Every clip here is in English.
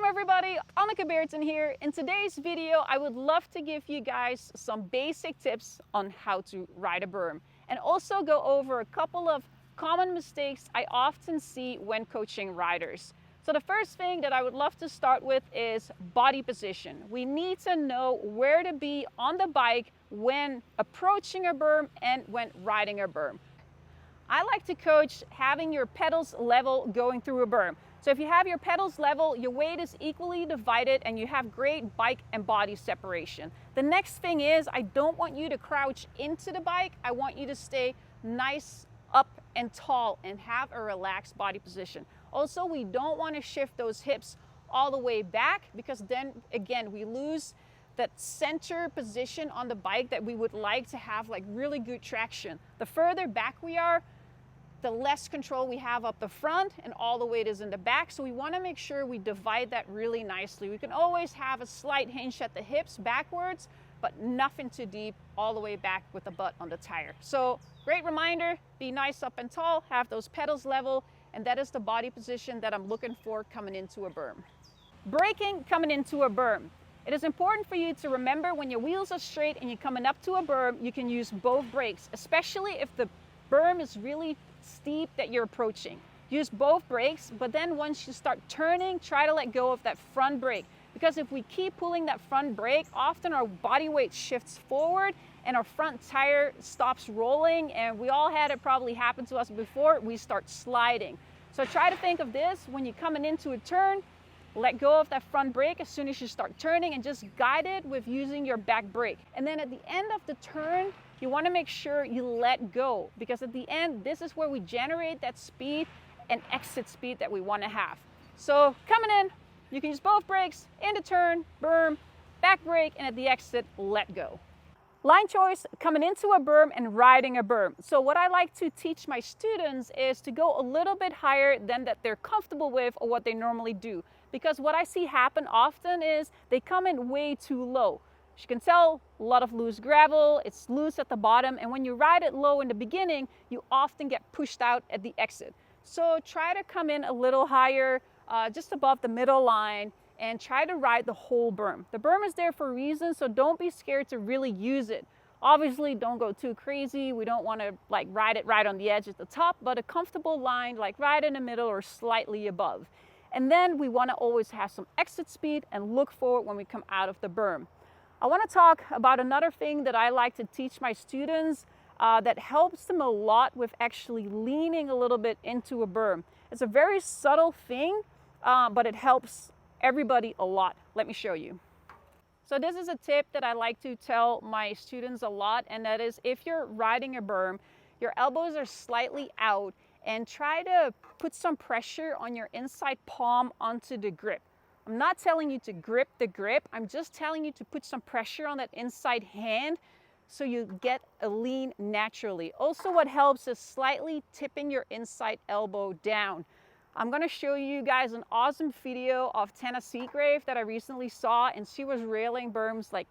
everybody, Anneke Beerten here. In today's video, I would love to give you guys some basic tips on how to ride a berm and also go over a couple of common mistakes I often see when coaching riders. So the first thing that I would love to start with is body position. We need to know where to be on the bike when approaching a berm and when riding a berm. I like to coach having your pedals level going through a berm. So if you have your pedals level, your weight is equally divided and you have great bike and body separation. The next thing is, I don't want you to crouch into the bike. I want you to stay nice up and tall and have a relaxed body position. Also, we don't want to shift those hips all the way back because then again, we lose that center position on the bike that we would like to have like really good traction. The further back we are, the less control we have up the front and all the weight is in the back. So we want to make sure we divide that really nicely. We can always have a slight hinge at the hips backwards, but nothing too deep all the way back with the butt on the tire. So great reminder, be nice up and tall, have those pedals level, and that is the body position that I'm looking for coming into a berm. Braking coming into a berm. It is important for you to remember when your wheels are straight and you're coming up to a berm, you can use both brakes, especially if the berm is really steep that you're approaching. Use both brakes, but then once you start turning, try to let go of that front brake. Because if we keep pulling that front brake, often our body weight shifts forward and our front tire stops rolling, and we all had it probably happen to us before, we start sliding. So try to think of this when you're coming into a turn, let go of that front brake as soon as you start turning and just guide it with using your back brake. And then at the end of the turn, you want to make sure you let go, because at the end, this is where we generate that speed and exit speed that we want to have. So coming in, you can use both brakes in the turn, berm, back brake, and at the exit, let go. Line choice coming into a berm and riding a berm. So what I like to teach my students is to go a little bit higher than that they're comfortable with or what they normally do. Because what I see happen often is they come in way too low. As you can tell, a lot of loose gravel, it's loose at the bottom, and when you ride it low in the beginning, you often get pushed out at the exit. So try to come in a little higher, just above the middle line, and try to ride the whole berm. The berm is there for a reason, so don't be scared to really use it. Obviously, don't go too crazy. We don't want to like ride it right on the edge at the top, but a comfortable line like right in the middle or slightly above. And then we want to always have some exit speed and look forward when we come out of the berm. I want to talk about another thing that I like to teach my students that helps them a lot with actually leaning a little bit into a berm. It's a very subtle thing, but it helps everybody a lot. Let me show you. So this is a tip that I like to tell my students a lot, and that is if you're riding a berm, your elbows are slightly out and try to put some pressure on your inside palm onto the grip. I'm not telling you to grip the grip, I'm just telling you to put some pressure on that inside hand so you get a lean naturally. Also, what helps is slightly tipping your inside elbow down. I'm gonna show you guys an awesome video of Tana Seagrave that I recently saw, and she was railing berms like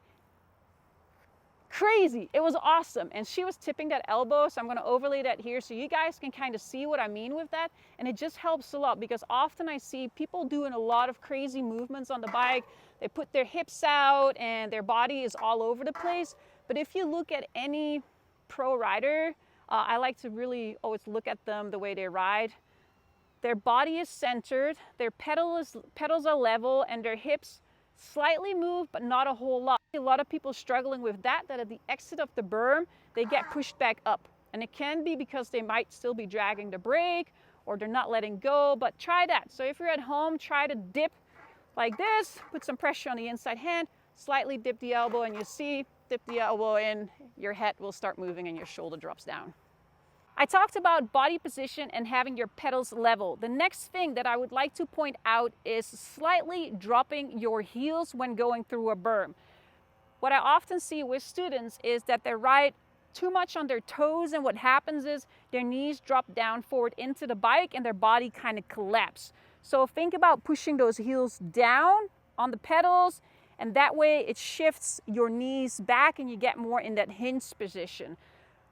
crazy. It was awesome, and she was tipping that elbow, so I'm going to overlay that here so you guys can kind of see what I mean with that. And it just helps a lot because often I see people doing a lot of crazy movements on the bike. They put their hips out and their body is all over the place. But if you look at any pro rider, I like to really always look at them the way they ride. Their body is centered, their pedals are level, and their hips slightly move, but not a whole lot. A lot of people struggling with that at the exit of the berm, they get pushed back up. And it can be because they might still be dragging the brake or they're not letting go, but try that. So if you're at home, try to dip like this, put some pressure on the inside hand, slightly dip the elbow, and you see, dip the elbow in, your head will start moving and your shoulder drops down. I talked about body position and having your pedals level. The next thing that I would like to point out is slightly dropping your heels when going through a berm. What I often see with students is that they ride too much on their toes, and what happens is their knees drop down forward into the bike and their body kind of collapse. So think about pushing those heels down on the pedals, and that way it shifts your knees back and you get more in that hinge position.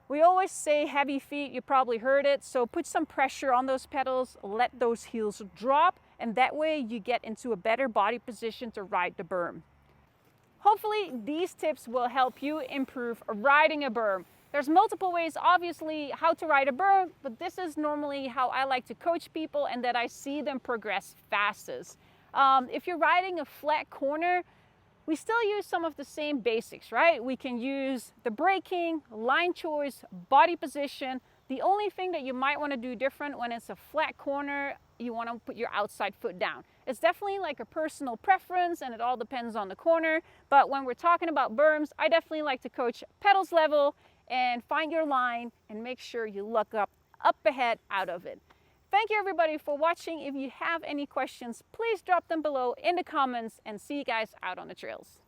We always say heavy feet, you probably heard it, so put some pressure on those pedals, let those heels drop, and that way you get into a better body position to ride the berm. Hopefully these tips will help you improve riding a berm. There's multiple ways, obviously, how to ride a berm, but this is normally how I like to coach people and that I see them progress fastest. If you're riding a flat corner, we still use some of the same basics, right? We can use the braking, line choice, body position. The only thing that you might want to do different when it's a flat corner, you want to put your outside foot down. It's definitely like a personal preference and it all depends on the corner. But when we're talking about berms, I definitely like to coach pedals level and find your line and make sure you look up ahead out of it. Thank you everybody for watching. If you have any questions, please drop them below in the comments and see you guys out on the trails.